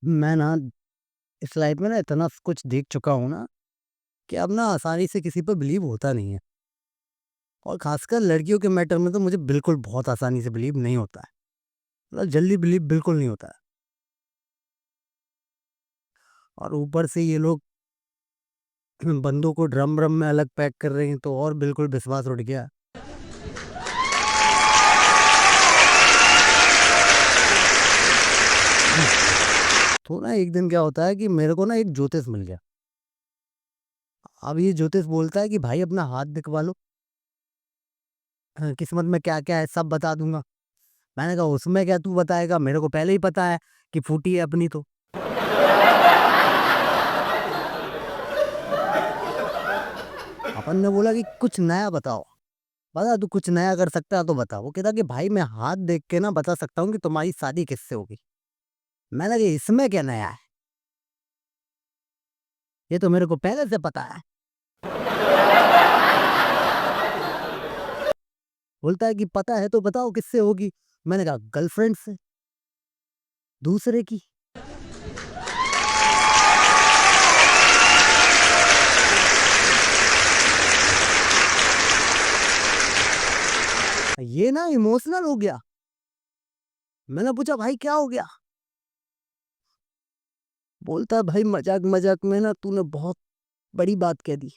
मैं ना इस लाइफ में ना इतना कुछ देख चुका हूँ ना कि अब ना आसानी से किसी पर बिलीव होता नहीं है। और खासकर लड़कियों के मैटर में तो मुझे बिल्कुल बहुत आसानी से बिलीव नहीं होता है। मतलब जल्दी बिलीव बिल्कुल नहीं होता है। और ऊपर से ये लोग बंदों को ड्रम ड्रम में अलग पैक कर रहे हैं तो और बिल्कुल विश्वास उठ गया। तो ना एक दिन क्या होता है कि मेरे को ना एक ज्योतिष मिल गया। अब ये ज्योतिष बोलता है कि भाई अपना हाथ दिखवा लो, किस्मत में क्या क्या है सब बता दूंगा। मैंने कहा उसमें क्या तू बताएगा, मेरे को पहले ही पता है कि फूटी है अपनी तो। अपन ने बोला कि कुछ नया बताओ, बता तू कुछ नया कर सकता है तो बता। वो कहता कि भाई मैं हाथ देख के ना बता सकता हूँ कि तुम्हारी शादी किससे होगी। मैंने कहा इसमें क्या नया है, ये तो मेरे को पहले से पता है। बोलता है कि पता है तो बताओ किससे होगी। मैंने कहा गर्लफ्रेंड से, दूसरे की। ये ना इमोशनल हो गया। मैंने पूछा भाई क्या हो गया। बोलता है भाई मजाक मजाक में ना तूने बहुत बड़ी बात कह दी।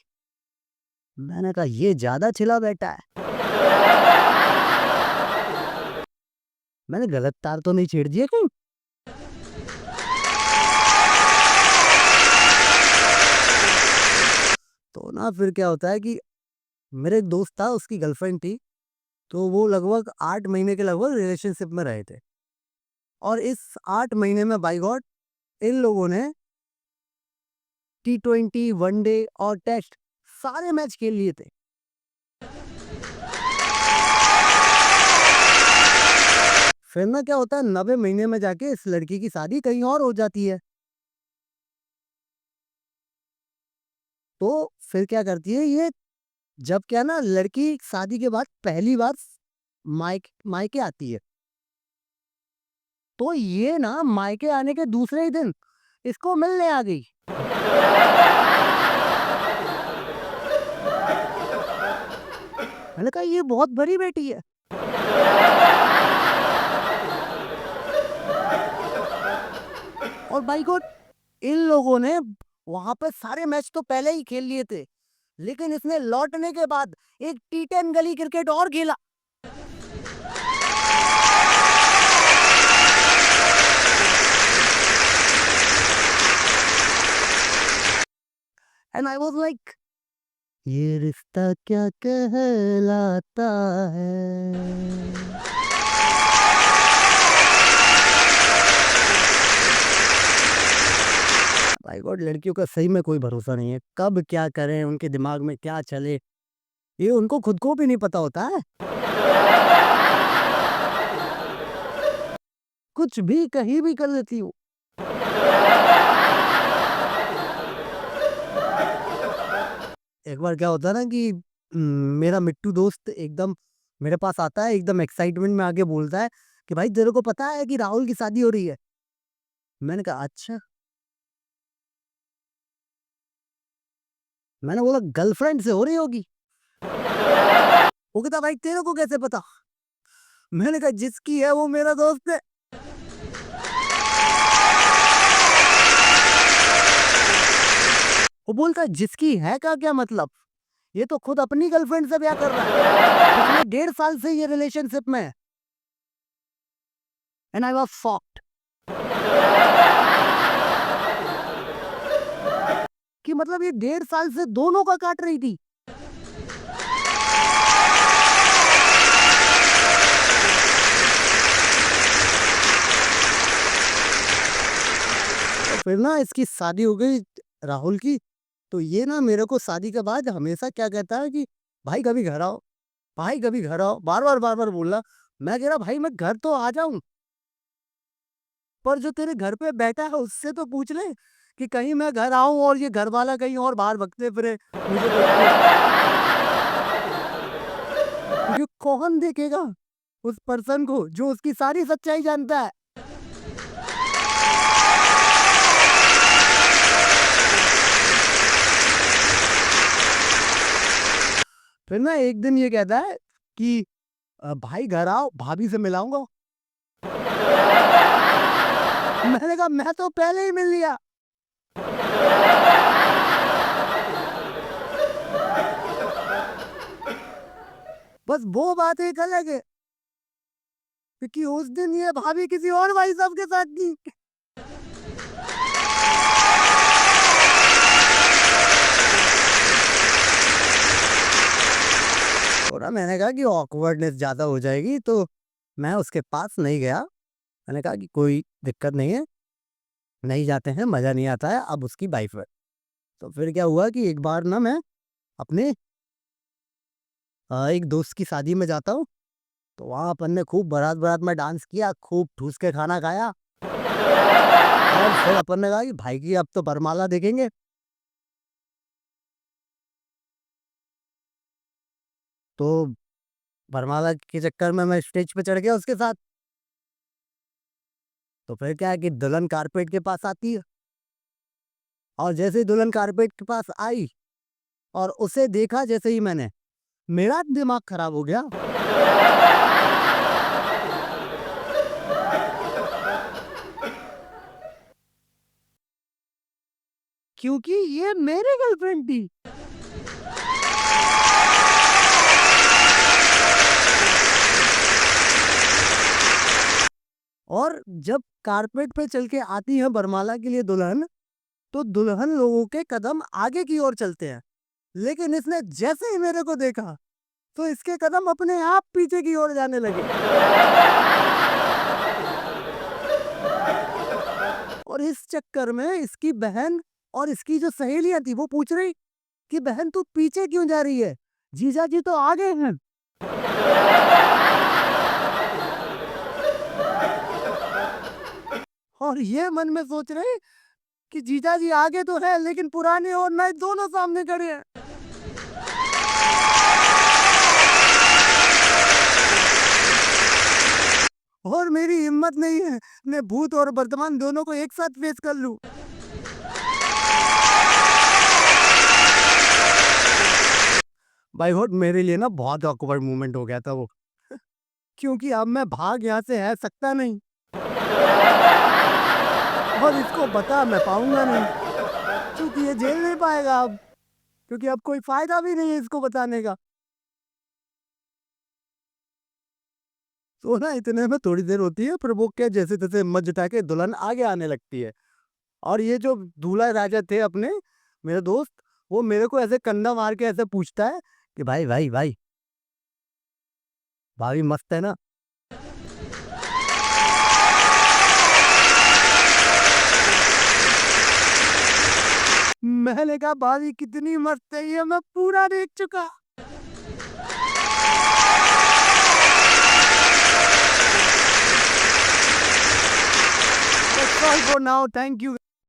मैंने कहा ये ज्यादा छिला बैठा है। मैंने गलत तार तो नहीं छेड़ दिया कहीं। तो ना फिर क्या होता है कि मेरे एक दोस्त था, उसकी गर्लफ्रेंड थी। तो वो लगभग 8 महीने के लगभग रिलेशनशिप में रहे थे। और इस 8 महीने में बाई गॉड इन लोगों ने T20 वनडे और टेस्ट सारे मैच खेल लिए थे। फिर ना क्या होता है 90 महीने में जाके इस लड़की की शादी कहीं और हो जाती है। तो फिर क्या करती है ये, जब क्या ना लड़की शादी के बाद पहली बार मायके मायके आती है, तो ये ना मायके आने के दूसरे ही दिन इसको मिलने आ गई। मैंने कहा ये बहुत बड़ी बेटी है। और भाई गॉड इन लोगों ने वहां पे सारे मैच तो पहले ही खेल लिए थे, लेकिन इसने लौटने के बाद एक T10 गली क्रिकेट और खेला। एंड आई वाज लाइक ये रिश्ता क्या कहलाता है। भाई गॉड लड़कियों का सही में कोई भरोसा नहीं है, कब क्या करें, उनके दिमाग में क्या चले, ये उनको खुद को भी नहीं पता होता है। कुछ भी कहीं भी कर लेती हूँ। एक बार क्या होता है ना कि मेरा मिट्टू दोस्त एकदम मेरे पास आता है, एकदम एक्साइटमेंट में आके बोलता है कि भाई तेरे को पता है कि राहुल की शादी हो रही है। मैंने कहा अच्छा। मैंने बोला गर्लफ्रेंड से हो रही होगी। वो कहता भाई तेरे को कैसे पता। मैंने कहा जिसकी है वो मेरा दोस्त है। वो बोलता है जिसकी है का क्या मतलब, ये तो खुद अपनी गर्लफ्रेंड से ब्याह कर रहा है, पिछले 1.5 साल से ये रिलेशनशिप में है। एंड आई वाज शॉक्ड कि मतलब ये 1.5 साल से दोनों का काट रही थी। तो फिर ना इसकी शादी हो गई राहुल की। तो ये ना मेरे को शादी के बाद हमेशा क्या कहता है कि भाई कभी घर आओ, भाई कभी घर आओ, बार बार बोलना। मैं कह रहा भाई मैं घर तो आ जाऊं, पर जो तेरे घर पे बैठा है उससे तो पूछ ले कि कहीं मैं घर आऊं और ये घर वाला कहीं और बाहर भगते फिरे मुझे देख के। क्योंकि कौन देखेगा उस पर्सन को जो उसकी सारी सच्चाई जानता है। फिर ना एक दिन ये कहता है कि भाई घर आओ, भाभी से मिलाऊँगा। मैंने कहा मैं तो पहले ही मिल लिया। बस वो बात एक अलग है, क्योंकि उस दिन ये भाभी किसी और भाई साहब के साथ थी। तो ना मैंने कहा कि ऑकवर्डनेस ज़्यादा हो जाएगी, तो मैं उसके पास नहीं गया। मैंने कहा कि कोई दिक्कत नहीं है, नहीं जाते हैं, मज़ा नहीं आता है, अब उसकी वाइफ है। तो फिर क्या हुआ कि एक बार ना मैं अपने एक दोस्त की शादी में जाता हूँ, तो वहाँ अपन ने खूब बारात-बारात में डांस किया, खूब ठूस के खाना खाया और फिर अपन ने कहा कि भाई की अब तो वरमाला देखेंगे। तो वरमाला के चक्कर में मैं स्टेज पे चढ़ गया उसके साथ। तो फिर क्या है कि दुल्हन कारपेट के पास आती है और जैसे ही दुल्हन कारपेट के पास आई और उसे देखा जैसे ही मैंने, मेरा दिमाग खराब हो गया। क्योंकि ये मेरी गर्लफ्रेंड थी। और जब कारपेट पे चल के आती है बरमाला के लिए दुल्हन, तो दुल्हन लोगों के कदम आगे की ओर चलते हैं। लेकिन इसने जैसे ही मेरे को देखा, तो इसके कदम अपने आप पीछे की ओर जाने लगे। और इस चक्कर में इसकी बहन और इसकी जो सहेलियां थी, वो पूछ रही कि बहन तू पीछे क्यों जा रही है? जीजा जी तो आगे हैं। और ये मन में सोच रहे कि जीजा जी आगे तो है, लेकिन पुराने और नए दोनों सामने खड़े हैं। और मेरी हिम्मत नहीं है मैं भूत और वर्तमान दोनों को एक साथ फेस कर लूं। भाई गॉड, मेरे लिए ना बहुत ऑकवर्ड मोमेंट हो गया था वो। क्योंकि अब मैं भाग यहाँ से है सकता नहीं और इसको बता मैं पाऊंगा नहीं, क्योंकि ये झेल नहीं पाएगा अब, क्योंकि अब कोई फायदा भी नहीं है इसको बताने का। तो ना इतने में थोड़ी देर होती है, फिर वो क्या जैसे तैसे हिम्मत जुटा के दुल्हन आगे आने लगती है। और ये जो दूल्हा राजा थे अपने, मेरे दोस्त, वो मेरे को ऐसे कंधा मार के ऐसे पूछता है कि भाई भाई भाई, भाभी मस्त है ना? मैंने कहा भाभी कितनी मस्त है ये मैं पूरा देख चुका। That's all for now. Thank you.